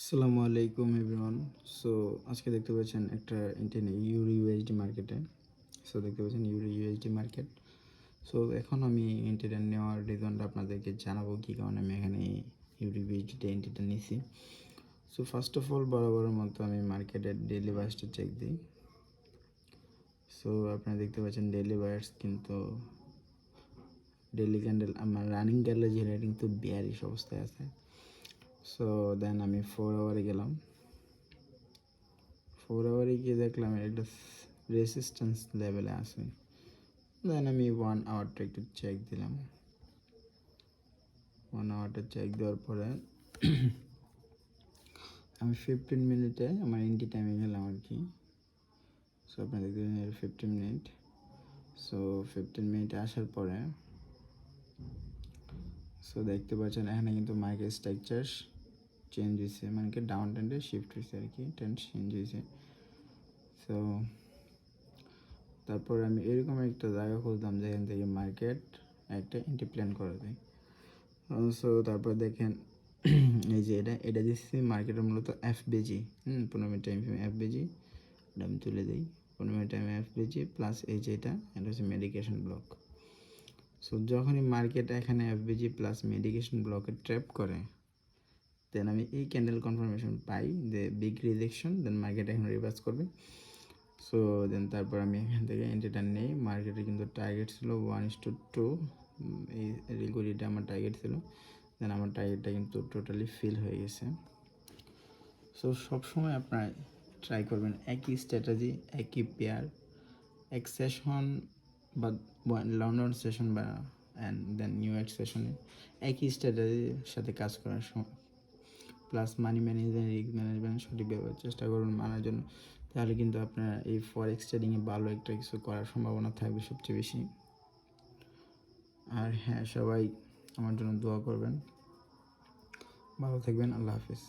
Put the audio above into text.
আসসালামু আলাইকুম everyone. So আজকে দেখতে পাচ্ছেন একটা ইউরি ইউএসডি মার্কেটে। সো দেখতে পাচ্ছেন ইউরি ইউএসডি মার্কেট। সো এখন আমি এন্ট্রিটা নেওয়ার রিজনটা আপনাদেরকে জানাবো কী কারণে আমি এখানে ইউরি ইউএসডিতে এন্ট্রিটা নিছি। সো ফার্স্ট অফ অল বরাবরের মতো আমি মার্কেটের ডেইলি বায়ার্সটা চেক দিই। সো আপনারা দেখতে পাচ্ছেন ডেইলি বায়ার্স কিন্তু ডেইলি ক্যান্ডেল আমার রানিং ক্যান্ডেল যেটা কিন্তু বিয়ারিশ অবস্থায় আছে। সো দেন আমি 4 আওয়ারে গেলাম। 4 আওয়ারে গিয়ে দেখলাম একটা রেসিস্ট্যান্স লেভেলে আছে। দেন আমি 1 আওয়ারটা একটু চেক দিলাম। 1 আওয়ারটা চেক দেওয়ার পরে আমি 15 মিনিটে আমার এন্ট্রি টাইমে গেলাম আর কি। সো আপনারা দেখতে 15 মিনিট। সো 15 মিনিটে আসার পরে সো দেখতে পাচ্ছেন এখানে কিন্তু মার্কেট স্ট্রাকচার চেঞ্জ হয়েছে, মানে কি ডাউন ট্রেন্ডে শিফট হয়েছে আর কি, ট্রেন্ড চেঞ্জ হয়েছে। সো তারপর আমি এরকম একটা জায়গা খুঁজলাম যেখান থেকে মার্কেট একটা এন্ট্রি প্ল্যান করা যায়। সো তারপর দেখেন এই যে এটা দিচ্ছি মার্কেটের মূলত এফবিজি 15 মিনিট টাইম এফবিজি, এটা আমি তুলে দিই 15 মিনিট টাইম এফবিজি প্লাস এই যে এটা হচ্ছে মেডিকেশন ব্লক। সো যখনই মার্কেট এখানে এফবিজি প্লাস মেডিকেশন ব্লকে ট্র্যাপ করে দেন আমি এই ক্যান্ডেল কনফার্মেশন পাই যে বিগ রিজেকশন, দেন মার্কেট এখন রিভার্স করবে। সো দেন তারপর আমি এখান থেকে এন্ট্রিটা নেই। মার্কেটে কিন্তু টার্গেট ছিল 1:2, এই রিকোয়ারিটা আমার টার্গেট ছিল। দেন আমার টার্গেটটা কিন্তু টোটালি ফিল হয়ে গেছে। সো সবসময় আপনারা ট্রাই করবেন একই স্ট্র্যাটেজি, একই পেয়ার, এক সেশন বা লন্ডন সেশন বা অ্যান্ড দেন নিউ ইয়র্ক সেশনে একই স্ট্র্যাটেজির সাথে কাজ করার সময় plus money management, risk management সঠিকভাবে চেষ্টা করুন মানার জন্য। তাহলে কিন্তু আপনার এই ফরেক্স ট্রেডিংয়ে ভালো একটা কিছু করার সম্ভাবনা থাকবে সবচেয়ে বেশি। আর হ্যাঁ, সবাই আমার জন্য দোয়া করবেন। ভালো থাকবেন। আল্লাহ হাফিজ।